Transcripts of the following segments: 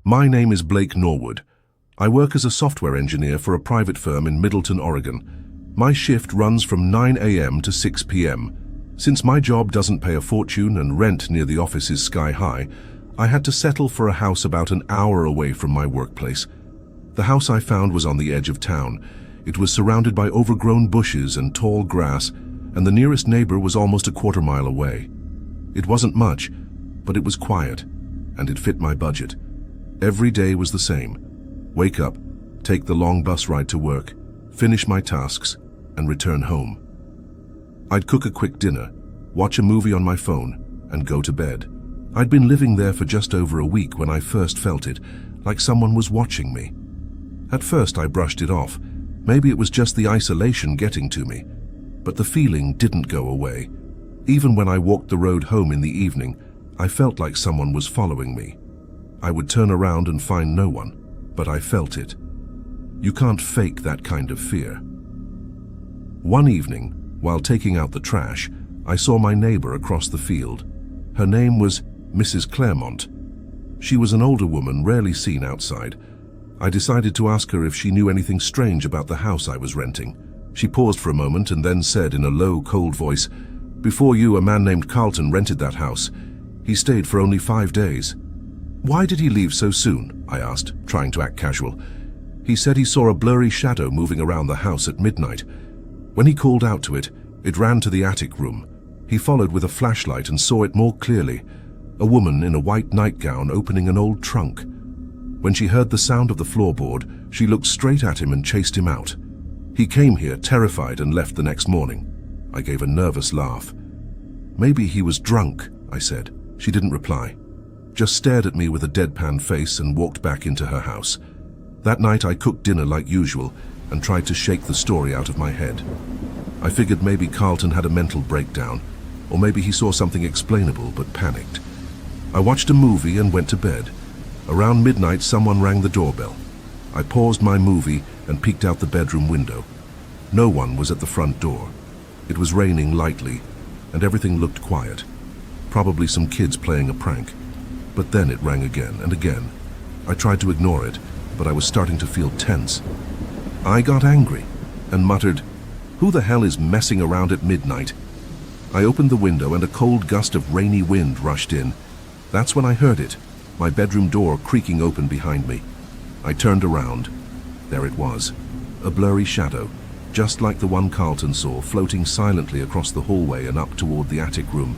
My name is Blake Norwood. I work as a software engineer for a private firm in Middleton, Oregon. My shift runs from 9 a.m. to 6 p.m. Since my job doesn't pay a fortune and rent near the office is sky high, I had to settle for a house about an hour away from my workplace. The house I found was on the edge of town. It was surrounded by overgrown bushes and tall grass, and the nearest neighbor was almost a quarter-mile away. It wasn't much, but it was quiet, and it fit my budget. Every day was the same. Wake up, take the long bus ride to work, finish my tasks, and return home. I'd cook a quick dinner, watch a movie on my phone, and go to bed. I'd been living there for just over a week when I first felt it, like someone was watching me. At first I brushed it off. Maybe it was just the isolation getting to me. But the feeling didn't go away. Even when I walked the road home in the evening, I felt like someone was following me. I would turn around and find no one, but I felt it. You can't fake that kind of fear. One evening, while taking out the trash, I saw my neighbor across the field. Her name was Mrs. Claremont. She was an older woman, rarely seen outside. I decided to ask her if she knew anything strange about the house I was renting. She paused for a moment and then said in a low, cold voice, "Before you, a man named Carlton rented that house. He stayed for only 5 days. Why did he leave so soon?" I asked, trying to act casual. He said he saw a blurry shadow moving around the house at midnight. When he called out to it, it ran to the attic room. He followed with a flashlight and saw it more clearly, a woman in a white nightgown opening an old trunk. When she heard the sound of the floorboard, she looked straight at him and chased him out. He came here terrified and left the next morning. I gave a nervous laugh. "Maybe he was drunk," I said. She didn't reply, just stared at me with a deadpan face and walked back into her house. That night I cooked dinner like usual and tried to shake the story out of my head. I figured maybe Carlton had a mental breakdown, or maybe he saw something explainable but panicked. I watched a movie and went to bed. Around midnight, someone rang the doorbell. I paused my movie and peeked out the bedroom window. No one was at the front door. It was raining lightly, and everything looked quiet. Probably some kids playing a prank. But then it rang again and again. I tried to ignore it, but I was starting to feel tense. I got angry and muttered, "Who the hell is messing around at midnight?" I opened the window and a cold gust of rainy wind rushed in. That's when I heard it, my bedroom door creaking open behind me. I turned around. There it was, a blurry shadow, just like the one Carlton saw, floating silently across the hallway and up toward the attic room.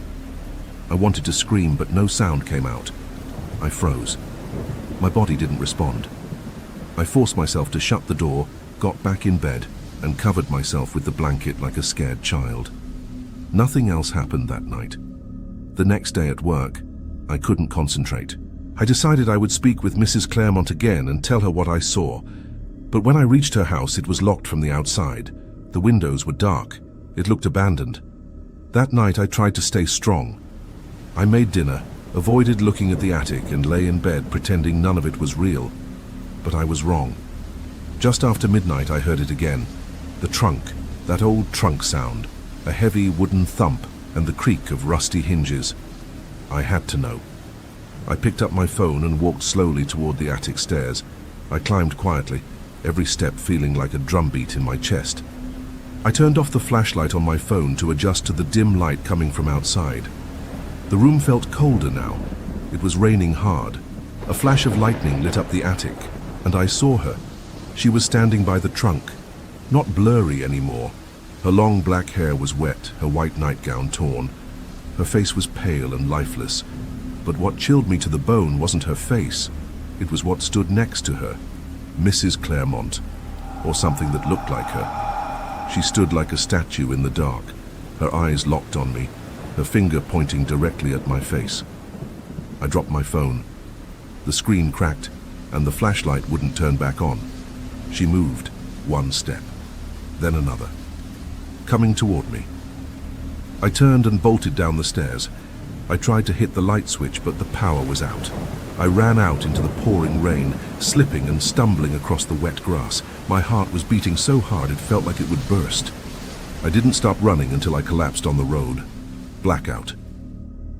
I wanted to scream, but no sound came out. I froze. My body didn't respond. I forced myself to shut the door, got back in bed, and covered myself with the blanket like a scared child. Nothing else happened that night. The next day at work, I couldn't concentrate. I decided I would speak with Mrs. Claremont again and tell her what I saw. But when I reached her house, it was locked from the outside. The windows were dark. It looked abandoned. That night, I tried to stay strong. I made dinner, avoided looking at the attic, and lay in bed pretending none of it was real. But I was wrong. Just after midnight, I heard it again. The trunk, that old trunk sound, a heavy wooden thump, and the creak of rusty hinges. I had to know. I picked up my phone and walked slowly toward the attic stairs. I climbed quietly, every step feeling like a drumbeat in my chest. I turned off the flashlight on my phone to adjust to the dim light coming from outside. The room felt colder now. It was raining hard. A flash of lightning lit up the attic, and I saw her. She was standing by the trunk, not blurry anymore. Her long black hair was wet, her white nightgown torn. Her face was pale and lifeless. But what chilled me to the bone wasn't her face. It was what stood next to her, Mrs. Claremont, or something that looked like her. She stood like a statue in the dark, her eyes locked on me, her finger pointing directly at my face. I dropped my phone. The screen cracked, and the flashlight wouldn't turn back on. She moved, one step, then another, coming toward me. I turned and bolted down the stairs. I tried to hit the light switch, but the power was out. I ran out into the pouring rain, slipping and stumbling across the wet grass. My heart was beating so hard it felt like it would burst. I didn't stop running until I collapsed on the road. Blackout.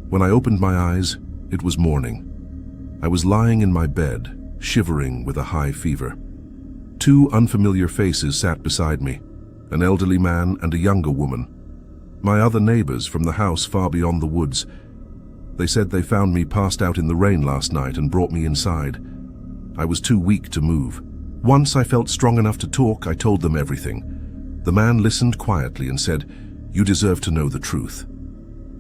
When I opened my eyes, it was morning. I was lying in my bed, shivering with a high fever. Two unfamiliar faces sat beside me, an elderly man and a younger woman. My other neighbors from the house far beyond the woods. They said they found me passed out in the rain last night and brought me inside. I was too weak to move. Once I felt strong enough to talk, I told them everything. The man listened quietly and said, "You deserve to know the truth."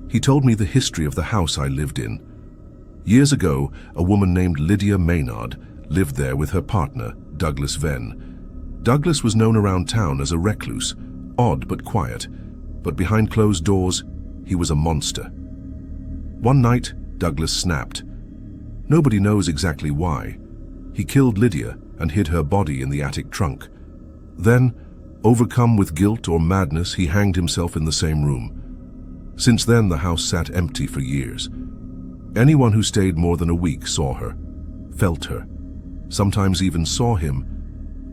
He told me the history of the house I lived in. Years ago, a woman named Lydia Maynard lived there with her partner, Douglas Venn. Douglas was known around town as a recluse, odd but quiet, but behind closed doors, he was a monster. One night, Douglas snapped. Nobody knows exactly why. He killed Lydia and hid her body in the attic trunk. Then, overcome with guilt or madness, he hanged himself in the same room. Since then, the house sat empty for years. Anyone who stayed more than a week saw her, felt her, sometimes even saw him.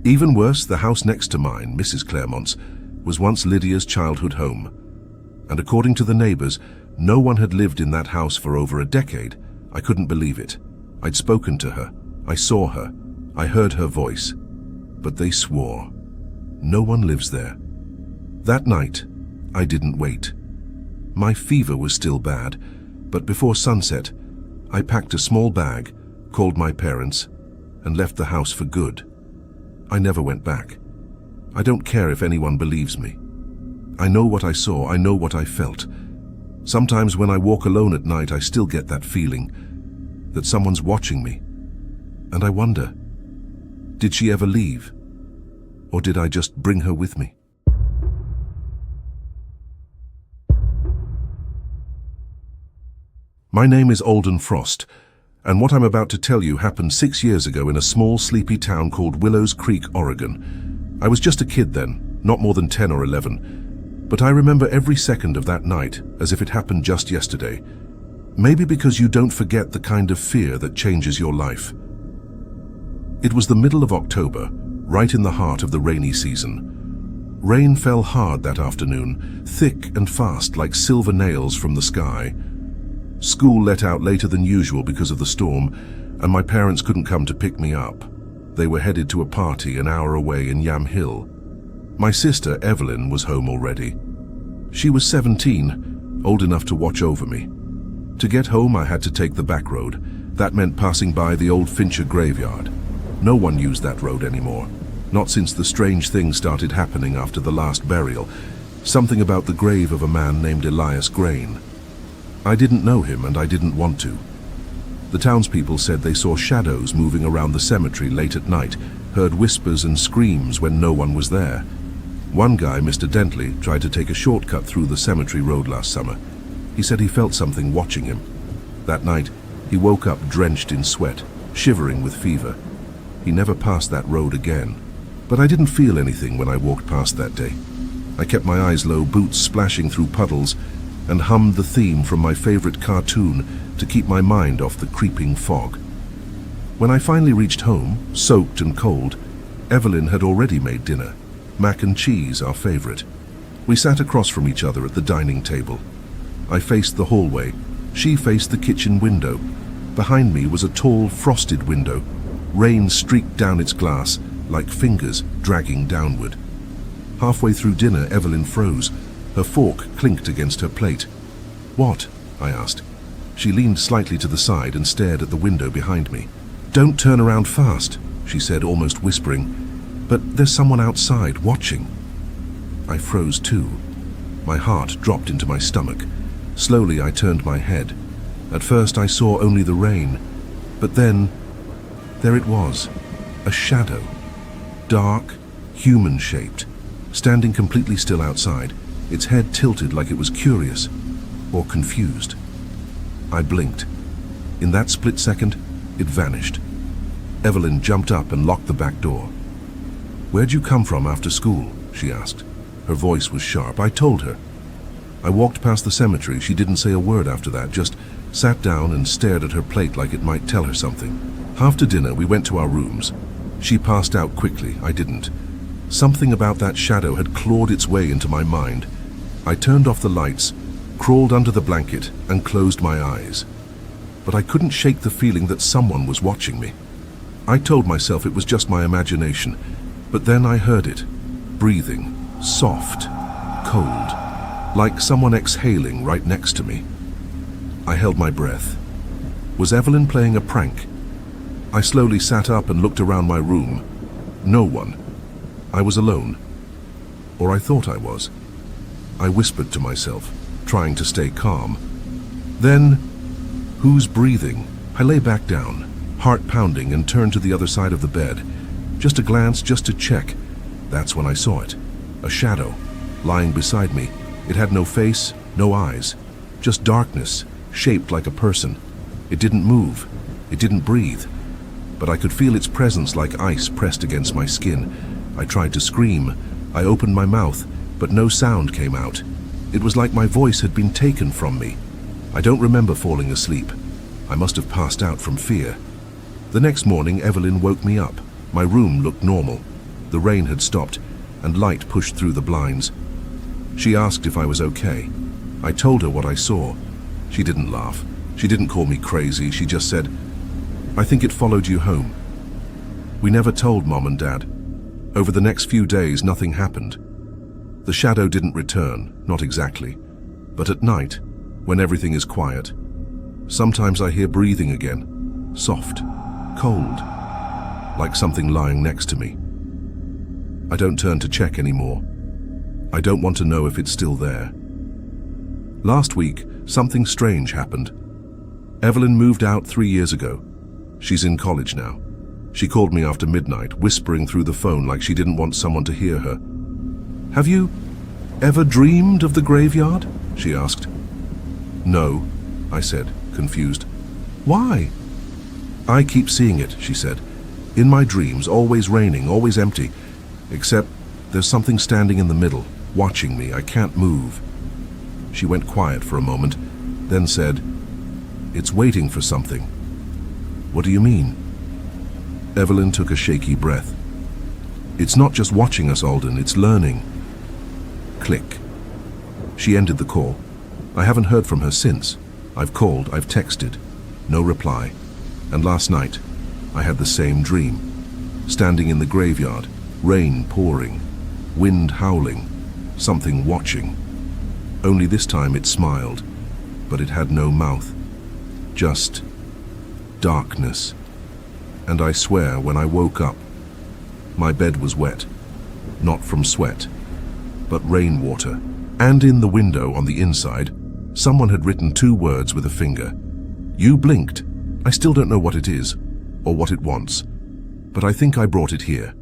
Even worse, the house next to mine, Mrs. Claremont's, was once Lydia's childhood home. And according to the neighbors, no one had lived in that house for over a decade. I couldn't believe it. I'd spoken to her. I saw her. I heard her voice. But they swore. No one lives there. That night, I didn't wait. My fever was still bad, but before sunset, I packed a small bag, called my parents, and left the house for good. I never went back. I don't care if anyone believes me. I know what I saw, I know what I felt. Sometimes when I walk alone at night, I still get that feeling that someone's watching me. And I wonder, did she ever leave? Or did I just bring her with me? My name is Alden Frost, and what I'm about to tell you happened 6 years ago in a small, sleepy town called Willows Creek, Oregon. I was just a kid then, not more than 10 or 11, but I remember every second of that night as if it happened just yesterday. Maybe because you don't forget the kind of fear that changes your life. It was the middle of October, right in the heart of the rainy season. Rain fell hard that afternoon, thick and fast like silver nails from the sky. School let out later than usual because of the storm, and my parents couldn't come to pick me up. They were headed to a party an hour away in Yam Hill. My sister, Evelyn, was home already. She was 17, old enough to watch over me. To get home, I had to take the back road. That meant passing by the old Fincher graveyard. No one used that road anymore, not since the strange things started happening after the last burial. Something about the grave of a man named Elias Grain. I didn't know him, and I didn't want to. The townspeople said they saw shadows moving around the cemetery late at night, heard whispers and screams when no one was there. One guy, Mr. Dentley, tried to take a shortcut through the cemetery road last summer. He said he felt something watching him. That night, he woke up drenched in sweat, shivering with fever. He never passed that road again. But I didn't feel anything when I walked past that day. I kept my eyes low, boots splashing through puddles, and hummed the theme from my favorite cartoon to keep my mind off the creeping fog. When I finally reached home, soaked and cold, Evelyn had already made dinner, mac and cheese, our favorite. We sat across from each other at the dining table. I faced the hallway. She faced the kitchen window. Behind me was a tall, frosted window. Rain streaked down its glass like fingers dragging downward. Halfway through dinner, Evelyn froze. Her fork clinked against her plate. "What?" I asked. She leaned slightly to the side and stared at the window behind me. "Don't turn around fast," she said, almost whispering. "But there's someone outside, watching." I froze too. My heart dropped into my stomach. Slowly I turned my head. At first I saw only the rain, but then there it was, a shadow. Dark, human-shaped, standing completely still outside, its head tilted like it was curious or confused. I blinked. In that split second, it vanished. Evelyn jumped up and locked the back door. "Where'd you come from after school?" she asked. Her voice was sharp. I told her. I walked past the cemetery. She didn't say a word after that, just sat down and stared at her plate like it might tell her something. After dinner, we went to our rooms. She passed out quickly. I didn't. Something about that shadow had clawed its way into my mind. I turned off the lights, crawled under the blanket, and closed my eyes. But I couldn't shake the feeling that someone was watching me. I told myself it was just my imagination, but then I heard it, breathing, soft, cold, like someone exhaling right next to me. I held my breath. Was Evelyn playing a prank? I slowly sat up and looked around my room. No one. I was alone. Or I thought I was. I whispered to myself, trying to stay calm. Then, who's breathing? I lay back down, heart pounding, and turned to the other side of the bed. Just a glance, just to check. That's when I saw it. A shadow, lying beside me. It had no face, no eyes. Just darkness, shaped like a person. It didn't move. It didn't breathe. But I could feel its presence like ice pressed against my skin. I tried to scream. I opened my mouth, but no sound came out. It was like my voice had been taken from me. I don't remember falling asleep. I must have passed out from fear. The next morning, Evelyn woke me up. My room looked normal. The rain had stopped, and light pushed through the blinds. She asked if I was okay. I told her what I saw. She didn't laugh. She didn't call me crazy. She just said, "I think it followed you home." We never told Mom and Dad. Over the next few days, nothing happened. The shadow didn't return, not exactly. But at night, when everything is quiet, sometimes I hear breathing again, soft, cold, like something lying next to me. I don't turn to check anymore. I don't want to know if it's still there. Last week, something strange happened. Evelyn moved out 3 years ago. She's in college now. She called me after midnight, whispering through the phone like she didn't want someone to hear her. "Have you ever dreamed of the graveyard?" she asked. "No," I said, confused. "Why?" "I keep seeing it," she said. "In my dreams, always raining, always empty. Except there's something standing in the middle, watching me. I can't move." She went quiet for a moment, then said, "It's waiting for something." "What do you mean?" Evelyn took a shaky breath. "It's not just watching us, Alden, it's learning." Click. She ended the call. I haven't heard from her since. I've called, I've texted. No reply. And last night, I had the same dream. Standing in the graveyard, rain pouring, wind howling, something watching. Only this time it smiled, but it had no mouth. Just darkness. And I swear, when I woke up, my bed was wet. Not from sweat, but rainwater. And in the window on the inside, someone had written 2 words with a finger. "You blinked." I still don't know what it is, or what it wants, but I think I brought it here,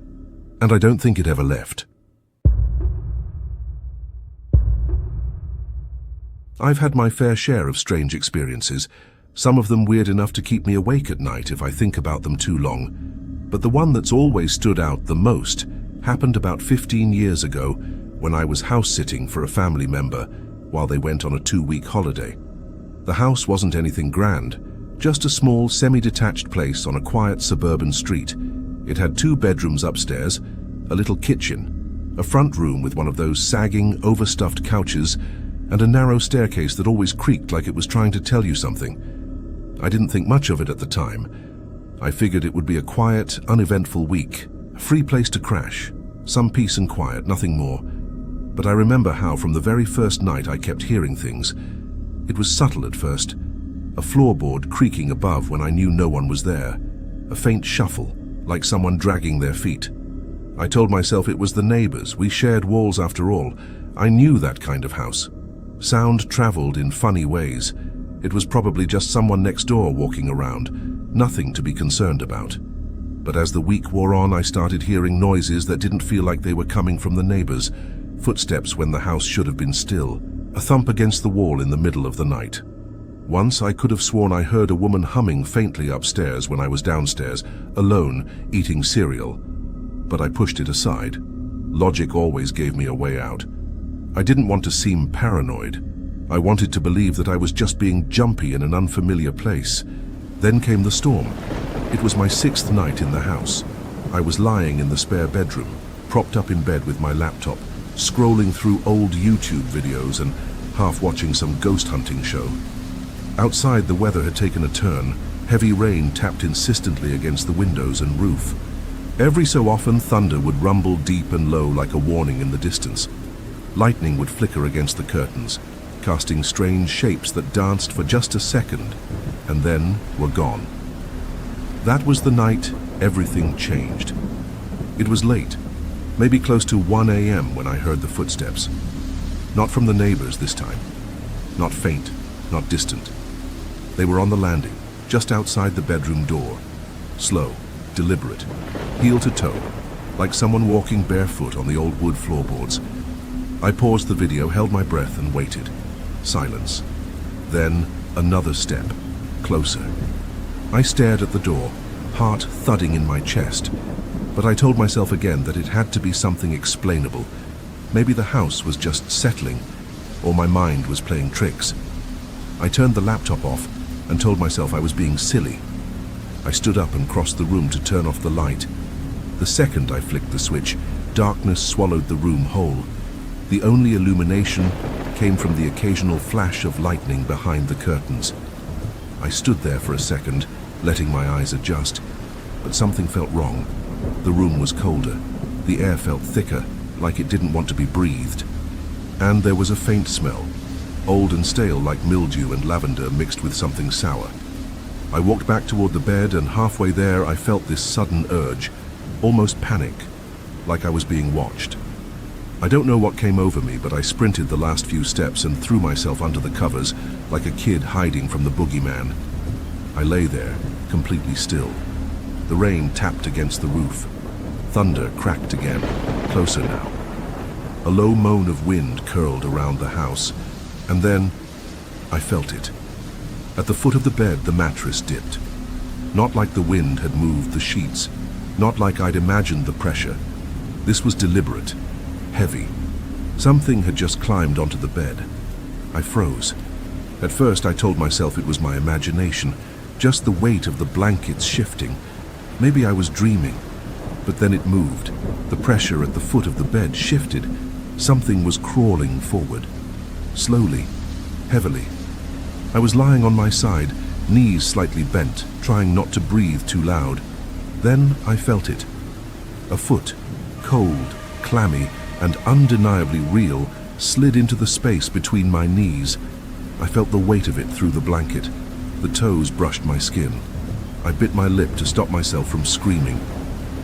and I don't think it ever left. I've had my fair share of strange experiences, some of them weird enough to keep me awake at night if I think about them too long. But the one that's always stood out the most happened about 15 years ago when I was house-sitting for a family member while they went on a 2-week holiday. The house wasn't anything grand, just a small semi-detached place on a quiet suburban street. It had 2 bedrooms upstairs, a little kitchen, a front room with one of those sagging, overstuffed couches, and a narrow staircase that always creaked like it was trying to tell you something. I didn't think much of it at the time. I figured it would be a quiet, uneventful week, a free place to crash, some peace and quiet, nothing more. But I remember how from the very first night I kept hearing things. It was subtle at first, a floorboard creaking above when I knew no one was there, a faint shuffle, like someone dragging their feet. I told myself it was the neighbors. We shared walls after all. I knew that kind of house. Sound traveled in funny ways. It was probably just someone next door walking around, nothing to be concerned about. But as the week wore on, I started hearing noises that didn't feel like they were coming from the neighbors, footsteps when the house should have been still, a thump against the wall in the middle of the night. Once I could have sworn I heard a woman humming faintly upstairs when I was downstairs, alone, eating cereal. But I pushed it aside. Logic always gave me a way out. I didn't want to seem paranoid. I wanted to believe that I was just being jumpy in an unfamiliar place. Then came the storm. It was my 6th night in the house. I was lying in the spare bedroom, propped up in bed with my laptop, scrolling through old YouTube videos and half watching some ghost hunting show. Outside, the weather had taken a turn, Heavy rain tapped insistently against the windows and roof. Every so often, thunder would rumble deep and low like a warning in the distance. Lightning would flicker against the curtains, casting strange shapes that danced for just a second and then were gone. That was the night everything changed. It was late, maybe close to 1 a.m. when I heard the footsteps. Not from the neighbors this time. Not faint, not distant. They were on the landing, just outside the bedroom door. Slow, deliberate, heel to toe, like someone walking barefoot on the old wood floorboards. I paused the video, held my breath and waited. Silence. Then another step, closer. I stared at the door, heart thudding in my chest, but I told myself again that it had to be something explainable. Maybe the house was just settling, or my mind was playing tricks. I turned the laptop off and told myself I was being silly. I stood up and crossed the room to turn off the light. The second I flicked the switch, darkness swallowed the room whole. The only illumination came from the occasional flash of lightning behind the curtains. I stood there for a second, letting my eyes adjust, but something felt wrong. The room was colder. The air felt thicker, like it didn't want to be breathed. And there was a faint smell, old and stale like mildew and lavender mixed with something sour. I walked back toward the bed, and halfway there I felt this sudden urge, almost panic, like I was being watched. I don't know what came over me, but I sprinted the last few steps and threw myself under the covers like a kid hiding from the boogeyman. I lay there, completely still. The rain tapped against the roof. Thunder cracked again, closer now. A low moan of wind curled around the house, and then I felt it. At the foot of the bed, the mattress dipped. Not like the wind had moved the sheets, not like I'd imagined the pressure. This was deliberate, heavy. Something had just climbed onto the bed. I froze. At first I told myself it was my imagination, just the weight of the blankets shifting. Maybe I was dreaming. But then it moved. The pressure at the foot of the bed shifted. Something was crawling forward. Slowly, heavily. I was lying on my side, knees slightly bent, trying not to breathe too loud. Then I felt it. A foot, cold, clammy, and undeniably real, slid into the space between my knees. I felt the weight of it through the blanket. The toes brushed my skin. I bit my lip to stop myself from screaming.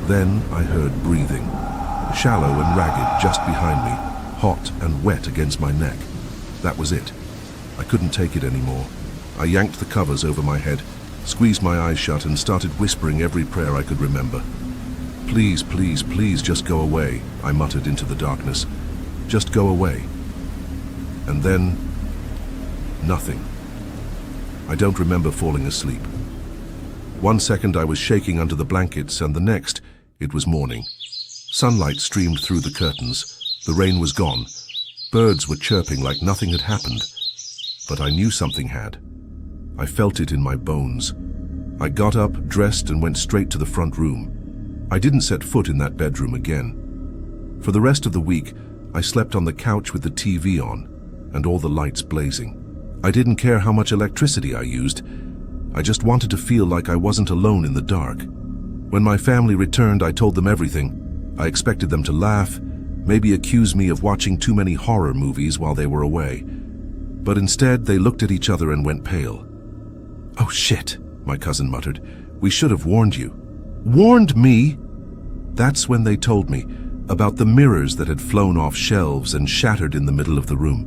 Then I heard breathing, shallow and ragged just behind me, hot and wet against my neck. That was it. I couldn't take it anymore. I yanked the covers over my head, squeezed my eyes shut, and started whispering every prayer I could remember. "Please, please, please just go away," I muttered into the darkness. "Just go away." And then, nothing. I don't remember falling asleep. 1 second I was shaking under the blankets, and the next, it was morning. Sunlight streamed through the curtains. The rain was gone. Birds were chirping like nothing had happened. But I knew something had. I felt it in my bones. I got up, dressed, and went straight to the front room. I didn't set foot in that bedroom again. For the rest of the week, I slept on the couch with the TV on and all the lights blazing. I didn't care how much electricity I used. I just wanted to feel like I wasn't alone in the dark. When my family returned, I told them everything. I expected them to laugh, maybe accuse me of watching too many horror movies while they were away. But instead, they looked at each other and went pale. "Oh shit," my cousin muttered. "We should have warned you." "Warned me?" That's when they told me about the mirrors that had flown off shelves and shattered in the middle of the room.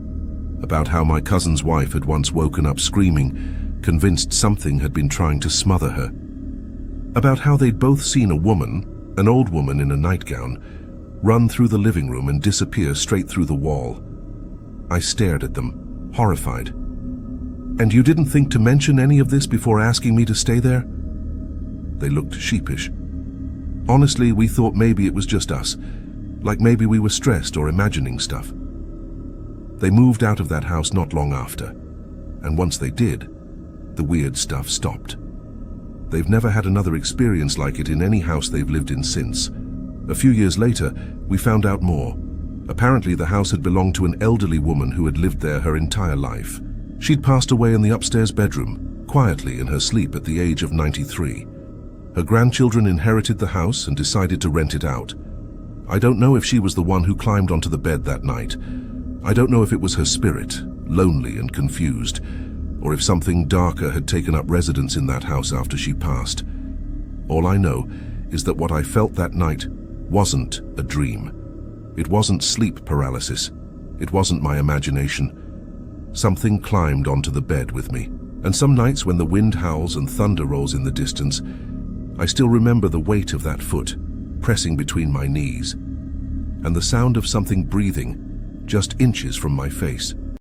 About how my cousin's wife had once woken up screaming, convinced something had been trying to smother her. About how they'd both seen a woman, an old woman in a nightgown, run through the living room and disappear straight through the wall. I stared at them, horrified. "And you didn't think to mention any of this before asking me to stay there?" They looked sheepish. "Honestly, we thought maybe it was just us, like maybe we were stressed or imagining stuff." They moved out of that house not long after, and once they did, the weird stuff stopped. They've never had another experience like it in any house they've lived in since. A few years later, we found out more. Apparently, the house had belonged to an elderly woman who had lived there her entire life. She'd passed away in the upstairs bedroom, quietly in her sleep at the age of 93. Her grandchildren inherited the house and decided to rent it out. I don't know if she was the one who climbed onto the bed that night. I don't know if it was her spirit, lonely and confused, or if something darker had taken up residence in that house after she passed. All I know is that what I felt that night wasn't a dream. It wasn't sleep paralysis. It wasn't my imagination. Something climbed onto the bed with me. And some nights when the wind howls and thunder rolls in the distance, I still remember the weight of that foot pressing between my knees, and the sound of something breathing just inches from my face.